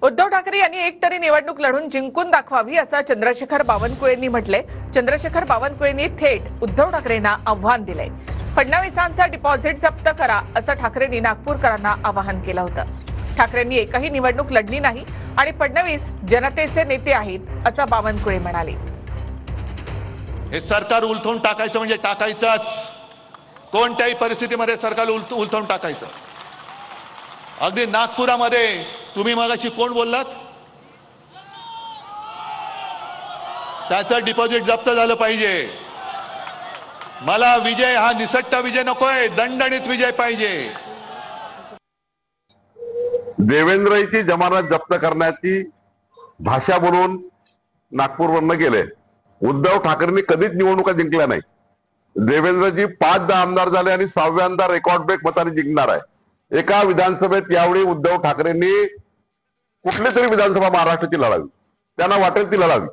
उद्धव ठाकरे यांनी एकतरी निवडणूक लढून जिंकून दाखवावी असं चंद्रशेखर बावनकुळेंनी म्हटले। चंद्रशेखर बावनकुळेंनी थेट उद्धव ठाकरेंना आव्हान दिले। फडणवीसांचा डिपॉझिट जप्त करा असं ठाकरेंनी नागपूरकरांना आवाहन केलं होतं। ठाकरेंनी एकही निवडणूक लढली नाही आणि फडणवीस जनतेचे नेते आहेत असं बावनकुळे म्हणाले। हे सरकार उलथून टाकायचं म्हणजे टाकायचंच, कोणत्याही परिस्थितीमध्ये सरकार उलथून टाकायचं। अगदी नागपुरामध्ये तुम्ही मगाशी कोण बोललात, त्याचं डिपॉझिट जप्त झालं पाहिजे। मला विजय हा निसट्टा विजय नकोय, दणदणीत विजय पाहिजे। देवेंद्रची जमानत जप्त करण्याची भाषा बोलून नागपूरवरनं गेले। उद्धव ठाकरेंनी कधीच निवडणुका जिंकल्या नाही। देवेंद्रजी 5-10 आमदार झाले आणि 6व्यांदा रेकॉर्ड ब्रेक मताने जिंकणार आहे। एका विधानसभेत यावेळी उद्धव ठाकरेंनी कुठली तरी विधानसभा महाराष्ट्राची लढावी, त्यांना वाटेल ती लढावी।